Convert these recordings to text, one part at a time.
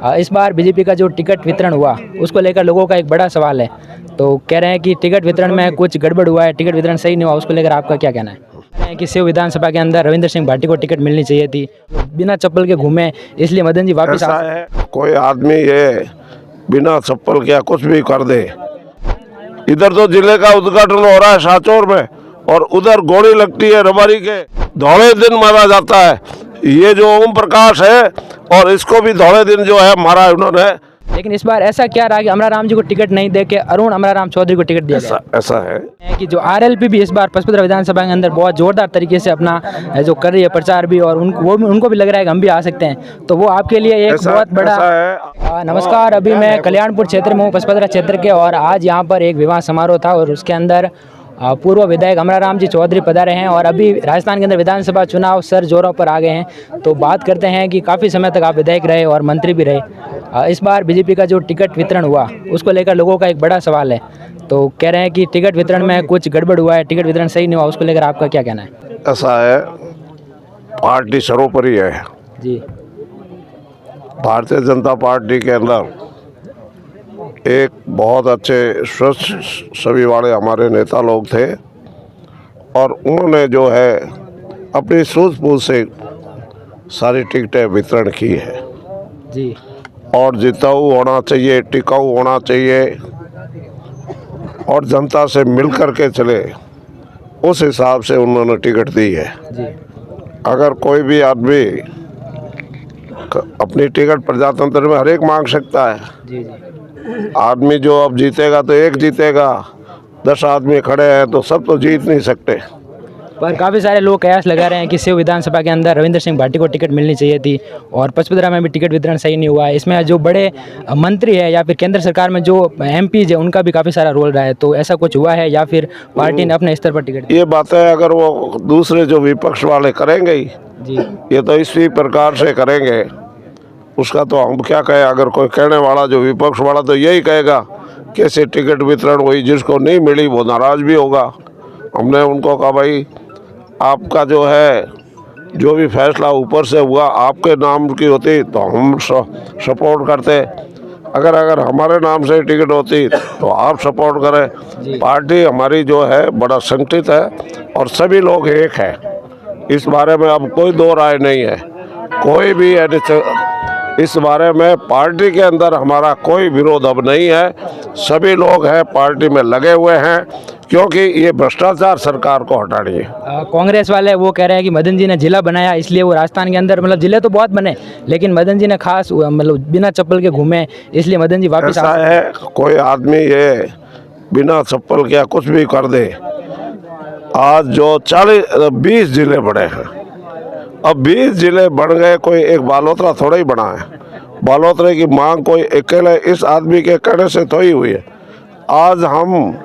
इस बार बीजेपी का जो टिकट वितरण हुआ उसको लेकर लोगों का एक बड़ा सवाल है। तो कह रहे हैं कि टिकट वितरण में कुछ गड़बड़ हुआ है, टिकट वितरण सही नहीं हुआ, उसको लेकर आपका क्या कहना है? कह रहे हैं कि शिव विधानसभा के अंदर रविंद्र सिंह भाटी को टिकट मिलनी चाहिए थी, बिना चप्पल के घूमे, इसलिए मदन जी वापस ऐसा है, कोई आदमी ये बिना चप्पल के कुछ भी कर दे। इधर तो जिले का उद्घाटन हो रहा है शाहचौर में, और उधर गोली लगती है रबारी के, धौले दिन मारा जाता है। ये जो ओम प्रकाश है, और इसको भी धौले दिन जो है मारा उन्होंने। लेकिन इस बार ऐसा क्या रहा कि अमराराम जी को टिकट नहीं दे के अरुण अमराराम चौधरी को टिकट दिया गया? ऐसा है कि जो आरएलपी भी इस बार पचपदरा विधानसभा के अंदर बहुत जोरदार तरीके से अपना जो कर रही है प्रचार भी, और उनको भी लग रहा है कि हम भी आ सकते हैं, तो वो आपके लिए एक बहुत बड़ा। नमस्कार, अभी मैं कल्याणपुर क्षेत्र में हूँ, पचपदरा क्षेत्र के, और आज यहाँ पर एक विवाह समारोह था और उसके अंदर पूर्व विधायक अमराराम जी चौधरी पधारे हैं, और अभी राजस्थान के अंदर विधानसभा चुनाव सर जोरों पर आ गए हैं। तो बात करते हैं कि काफ़ी समय तक आप विधायक रहे और मंत्री भी रहे। इस बार बीजेपी का जो टिकट वितरण हुआ उसको लेकर लोगों का एक बड़ा सवाल है। तो कह रहे हैं कि टिकट वितरण में कुछ गड़बड़ हुआ है, टिकट वितरण सही नहीं हुआ, उसको लेकर आपका क्या कहना है? ऐसा है, पार्टी सर्वोपरि है जी। भारतीय जनता पार्टी के अंदर एक बहुत अच्छे स्वच्छ छवि वाले हमारे नेता लोग थे, और उन्होंने जो है अपनी सूझबूझ से सारी टिकटें वितरण की है जी। और जिताऊ होना चाहिए, टिकाऊ होना चाहिए, और जनता से मिल कर के चले, उस हिसाब से उन्होंने टिकट दी है जी। अगर कोई भी आदमी अपनी टिकट प्रजातंत्र में हर एक मांग सकता है। जी जी। आदमी जो अब जीतेगा तो एक जीतेगा, 10 आदमी खड़े हैं तो सब तो जीत नहीं सकते। पर काफ़ी सारे लोग कयास लगा रहे हैं कि शिव विधानसभा के अंदर रविंद्र सिंह भाटी को टिकट मिलनी चाहिए थी, और पचपदरा में भी टिकट वितरण सही नहीं हुआ है। इसमें जो बड़े मंत्री है या फिर केंद्र सरकार में जो एमपीज है उनका भी काफ़ी सारा रोल रहा है। तो ऐसा कुछ हुआ है या फिर पार्टी ने अपने स्तर पर टिकट? ये बातें अगर वो दूसरे जो विपक्ष वाले करेंगे ही जी, ये तो इसी प्रकार से करेंगे, उसका तो हम क्या कहें। अगर कोई कहने वाला जो विपक्ष वाला तो यही कहेगा कैसे टिकट वितरण हुई, जिसको नहीं मिली वो नाराज भी होगा। हमने उनको कहा भाई आपका जो है जो भी फैसला ऊपर से हुआ आपके नाम की होती तो हम सपोर्ट करते, अगर हमारे नाम से टिकट होती तो आप सपोर्ट करें। पार्टी हमारी जो है बड़ा संगठित है और सभी लोग एक हैं, इस बारे में अब कोई दो राय नहीं है। कोई भी इस बारे में पार्टी के अंदर हमारा कोई विरोध अब नहीं है, सभी लोग हैं पार्टी में लगे हुए हैं, क्योंकि ये भ्रष्टाचार सरकार को हटानी है। कांग्रेस वाले वो कह रहे हैं कि मदन जी ने जिला बनाया इसलिए वो राजस्थान के अंदर, मतलब जिले तो बहुत बने लेकिन मदन जी ने खास मतलब बिना चप्पल के घूमे, इसलिए मदन जी वापस। ऐसा है, कोई आदमी ये बिना चप्पल के कुछ भी कर दे। आज जो 20 जिले बड़े हैं, अब 20 जिले बढ़ गए, कोई एक बालोतरा थोड़ा ही बना है। बालोतरे की मांग कोई अकेले इस आदमी के कहने से थोड़ी हुई है। आज हम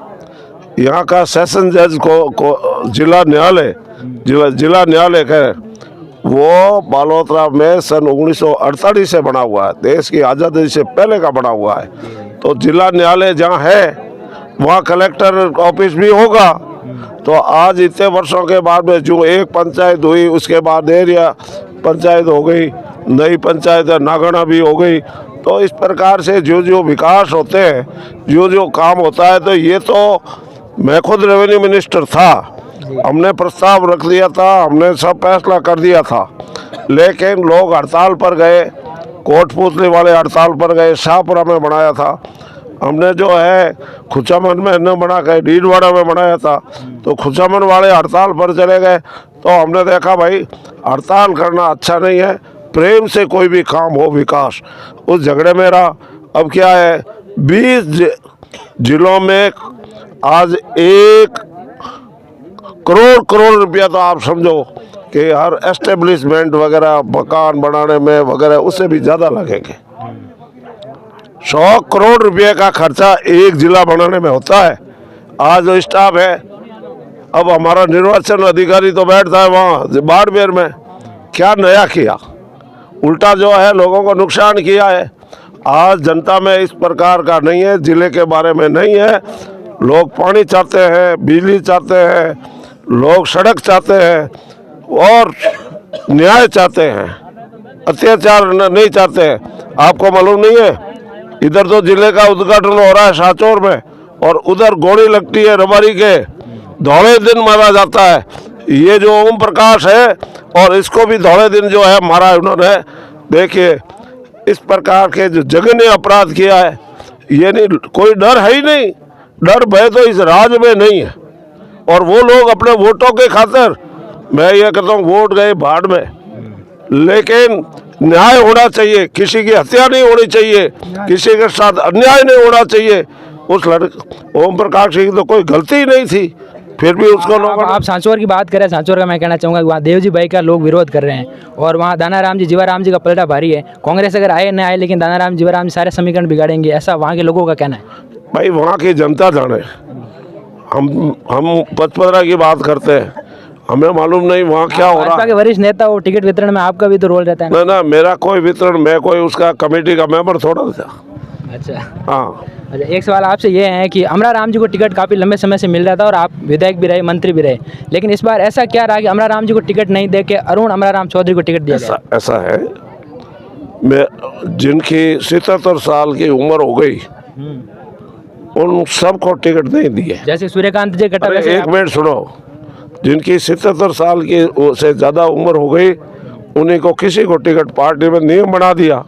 यहाँ का सेशन जज को जिला न्यायालय है वो बालोतरा में सन 1948 से बना हुआ है, देश की आज़ादी से पहले का बना हुआ है। तो जिला न्यायालय जहाँ है वहाँ कलेक्टर ऑफिस भी होगा। तो आज इतने वर्षों के बाद में जो एक पंचायत हुई, उसके बाद एरिया पंचायत हो गई, नई पंचायत नागणा भी हो गई। तो इस प्रकार से जो जो विकास होते हैं, जो जो काम होता है, तो ये तो मैं खुद रेवेन्यू मिनिस्टर था, हमने प्रस्ताव रख दिया था, हमने सब फैसला कर दिया था, लेकिन लोग हड़ताल पर गए, कोटपूतली वाले हड़ताल पर गए। शाहपुरा में बनाया था हमने, जो है खुचामन में न बना के डीडवाड़ा में बनाया था, तो खुचामन वाले हड़ताल पर चले गए। तो हमने देखा भाई हड़ताल करना अच्छा नहीं है, प्रेम से कोई भी काम हो, विकास। उस झगड़े में रहा। अब क्या है, 20 जिलों में आज 1 करोड़ रुपया, तो आप समझो कि हर एस्टेब्लिशमेंट वगैरह मकान बनाने में वगैरह उससे भी ज़्यादा लगेंगे। 100 करोड़ रुपये का खर्चा एक जिला बनाने में होता है। आज जो स्टाफ है, अब हमारा निर्वाचन अधिकारी तो बैठता है वहाँ बाड़मेर में, क्या नया किया, उल्टा जो है लोगों को नुकसान किया है। आज जनता में इस प्रकार का नहीं है, जिले के बारे में नहीं है। लोग पानी चाहते हैं, बिजली चाहते हैं, लोग सड़क चाहते हैं और न्याय चाहते हैं, अत्याचार नहीं चाहते हैं। आपको मालूम नहीं है? इधर तो जिले का उद्घाटन हो रहा है शाहचौर में, और उधर गोली लगती है रबारी के, धौले दिन मारा जाता है। ये जो ओम प्रकाश है, और इसको भी धौले दिन जो है मारा उन्होंने। देखिए इस प्रकार के जो जघन्य अपराध किया है, ये नहीं, कोई डर है ही नहीं। डर भय तो इस राज्य में नहीं है। और वो लोग अपने वोटों के खातिर, मैं ये कहता हूँ, वोट गए भाड़ में, लेकिन न्याय होना चाहिए। किसी की हत्या नहीं होनी चाहिए, किसी के साथ अन्याय नहीं होना चाहिए। उस लड़के ओम प्रकाश की तो कोई गलती ही नहीं थी, फिर भी उसको लोग। आप सांचौर की बात करें, सांचौर का मैं कहना चाहूँगा कि वहाँ देवजी भाई का लोग विरोध कर रहे हैं, और वहाँ दानाराम जी जीवाराम जी का पलटा भारी है। कांग्रेस अगर आए न आए, लेकिन दानाराम जीवाराम जी सारे समीकरण बिगाड़ेंगे, ऐसा वहाँ के लोगों का कहना है। भाई वहाँ की जनता जाने, हम 15 की बात करते हैं, हमें मालूम नहीं वहाँ क्या हो रहा भाजपा के वरिष्ठ नेता हो, टिकट वितरण में आपका भी तो रोल रहता है। ना, मेरा कोई वितरण, मैं कोई उसका कमेटी का मेंबर थोड़ा था। अच्छा हाँ। अच्छा, एक सवाल आपसे ये है कि अमरा राम जी को टिकट काफ़ी लंबे समय से मिल रहा था, और आप विधायक भी रहे, मंत्री भी रहे, लेकिन इस बार ऐसा क्या रहा कि अमरा राम जी को टिकट नहीं दे के अरुण अमरा राम चौधरी को टिकट दिया गया? ऐसा है, मैं जिनकी 77 साल की उम्र हो गई, उन सबको टिकट नहीं दिए। जैसे सूर्यकांत जी कटा, एक मिनट सुनो, जिनकी 77 साल की से ज़्यादा उम्र हो गई, उन्हीं को किसी को टिकट पार्टी में नियम बना दिया।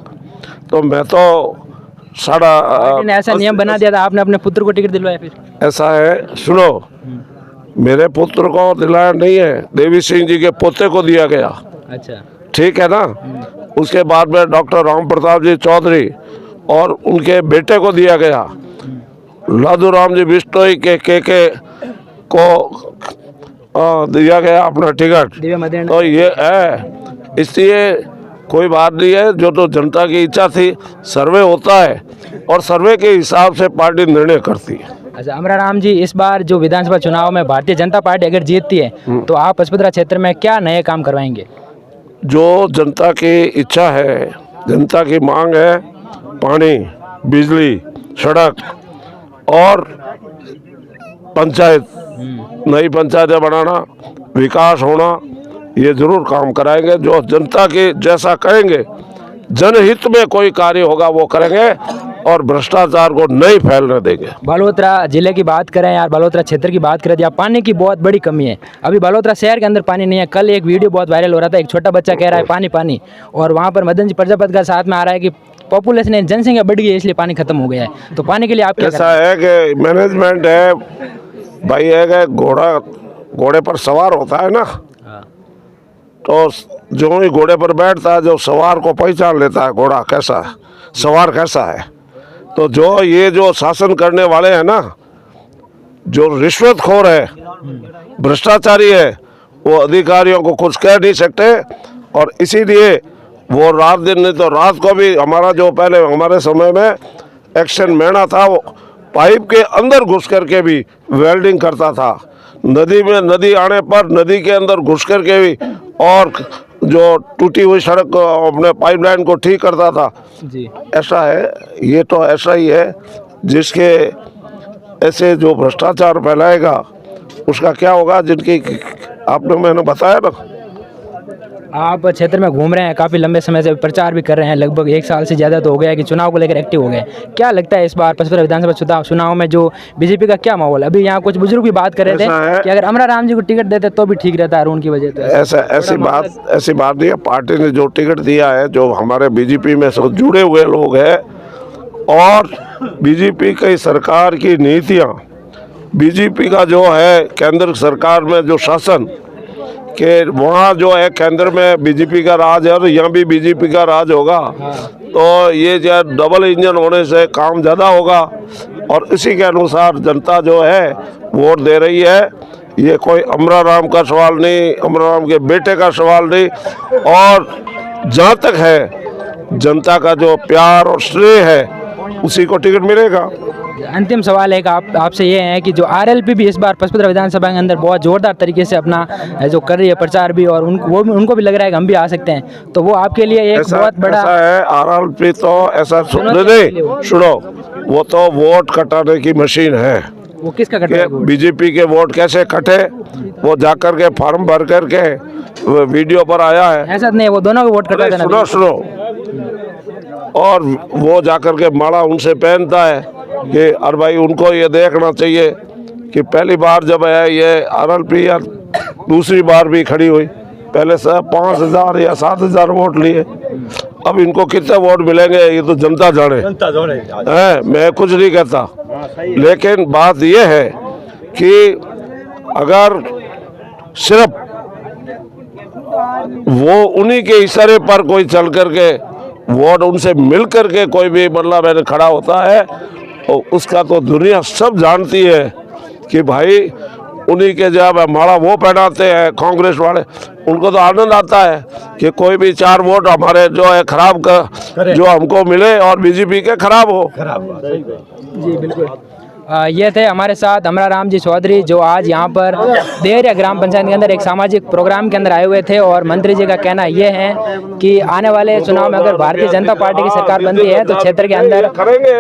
तो मैं तो पार्टी ने ऐसा नियम बना दिया था, आपने अपने पुत्र को टिकट दिलवाया फिर? ऐसा है, सुनो, मेरे पुत्र को दिलाया नहीं है, देवी सिंह जी के पोते को दिया गया। अच्छा, ठीक है ना। उसके बाद में डॉक्टर राम प्रताप जी चौधरी और उनके बेटे को दिया गया। लादू राम जी बिश्नोई के को दिया गया अपना टिकट। तो ये है, इसलिए कोई बात नहीं है। जो तो जनता की इच्छा थी, सर्वे होता है, और सर्वे के हिसाब से पार्टी निर्णय करती है। अच्छा, अमरा राम जी, इस बार जो विधानसभा चुनाव में भारतीय जनता पार्टी अगर जीतती है, तो आप पचपदरा क्षेत्र में क्या नए काम करवाएंगे? जो जनता की इच्छा है, जनता की मांग है, पानी, बिजली, सड़क और पंचायत, नई पंचायतें बनाना, विकास होना, ये जरूर काम कराएंगे। जो जनता के जैसा कहेंगे, जनहित में कोई कार्य होगा वो करेंगे, और भ्रष्टाचार को नहीं फैलने देंगे। बालोतरा जिले की बात करें या बालोतरा क्षेत्र की बात करें, यहाँ पानी की बहुत बड़ी कमी है। अभी बालोतरा शहर के अंदर पानी नहीं है। कल एक वीडियो बहुत वायरल हो रहा था, एक छोटा बच्चा कह रहा है पानी पानी, और वहाँ पर मदन जी प्रजापति का साथ में आ रहा है कि पॉपुलेशन, जनसंख्या बढ़ गई है, इसलिए पानी खत्म हो गया है। तो पानी के लिए आप क्या ऐसा है कि मैनेजमेंट है भाई, है कि घोड़े पर सवार होता है ना, तो जो ही घोड़े पर बैठता है, जो सवार को पहचान लेता है घोड़ा कैसा है, सवार कैसा है। तो जो शासन करने वाले हैं ना, जो रिश्वतखोर है, भ्रष्टाचारी है, वो अधिकारियों को कुछ कह नहीं सकते, और इसीलिए वो रात दिन, नहीं तो रात को भी हमारा जो पहले हमारे समय में एक्शन मैना था, वो पाइप के अंदर घुस करके भी वेल्डिंग करता था। नदी में, नदी आने पर नदी के अंदर घुस करके भी, और जो टूटी हुई सड़क को, अपने पाइपलाइन को ठीक करता था जी। ऐसा है, ये तो ऐसा ही है। जिसके ऐसे जो भ्रष्टाचार फैलाएगा, उसका क्या होगा, जिनकी आपने, मैंने बताया ना। आप क्षेत्र में घूम रहे हैं, काफ़ी लंबे समय से प्रचार भी कर रहे हैं, लगभग 1 साल से ज़्यादा तो हो गया कि चुनाव को लेकर एक्टिव हो गए। क्या लगता है इस बार पचपदरा विधानसभा चुनाव में जो बीजेपी का क्या माहौल? अभी यहाँ कुछ बुजुर्ग भी बात कर रहे थे कि अगर अमरा राम जी को टिकट देते तो भी ठीक रहता है अरुण की वजह। तो ऐसी बात नहीं है। पार्टी ने जो टिकट दिया है, जो हमारे बीजेपी में जुड़े हुए लोग हैं, और बीजेपी की सरकार की नीतियाँ, बीजेपी का जो है केंद्र सरकार में जो शासन कि वहाँ जो है केंद्र में बीजेपी का राज है, और यहाँ भी बीजेपी का राज होगा। तो ये जो डबल इंजन होने से काम ज़्यादा होगा, और इसी के अनुसार जनता जो है वोट दे रही है। ये कोई अमरा राम का सवाल नहीं, अमरा राम के बेटे का सवाल नहीं, और जहाँ तक है जनता का जो प्यार और श्रेय है, उसी को टिकट मिलेगा। अंतिम सवाल है कि आपसे ये है कि जो आरएलपी भी इस बार पचपदरा विधानसभा के अंदर बहुत जोरदार तरीके से अपना जो कर रही है प्रचार भी, और उनको भी लग रहा है कि हम भी आ सकते हैं, तो वो आपके लिए एक बहुत बड़ा ऐसा है। आरएलपी तो ऐसा नहीं, सुनो, वो तो वोट कटाने की मशीन है। वो किसका कटे? बीजेपी के वोट कैसे कटे, वो जाकर के फॉर्म भर करके वीडियो पर आया है। ऐसा नहीं है, वो दोनों के वोट कटा देना। सुनो, और वो जाकर के माला उनसे पहनता है कि अरे भाई उनको ये देखना चाहिए कि पहली बार जब है ये RLP या दूसरी बार भी खड़ी हुई, पहले से 5,000 या 7,000 वोट लिए, अब इनको कितने वोट मिलेंगे ये तो जनता जाने है, मैं कुछ नहीं कहता। लेकिन बात ये है कि अगर सिर्फ वो उन्हीं के इशारे पर कोई चल करके वोट उनसे मिल करके कोई भी मतलब मैंने खड़ा होता है तो उसका तो दुनिया सब जानती है कि भाई उन्हीं के जब माला वो पहनाते हैं कांग्रेस वाले, उनको तो आनंद आता है कि कोई भी 4 वोट हमारे जो है खराब कर जो हमको मिले और बीजेपी के खराब हो। जी बिल्कुल। ये थे हमारे साथ अमराराम जी चौधरी, जो आज यहाँ पर देहरिया ग्राम पंचायत के अंदर एक सामाजिक प्रोग्राम के अंदर आए हुए थे। और मंत्री जी का कहना ये है कि आने वाले चुनाव में अगर भारतीय जनता पार्टी की सरकार बनती है तो क्षेत्र के अंदर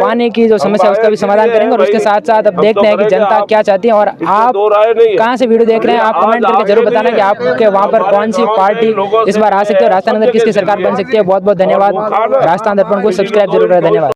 पानी की जो समस्या है उसका भी समाधान करेंगे। और उसके साथ साथ अब देखते हैं कि जनता क्या चाहती है। और आप कहाँ से वीडियो देख रहे हैं, आप कमेंट करके जरूर बताना कि आपके वहाँ पर कौन सी पार्टी इस बार आ सकती है और राजस्थान अंदर किसकी सरकार बन सकती है। बहुत बहुत धन्यवाद। राजस्थान दर्पण को सब्सक्राइब जरूर करें। धन्यवाद।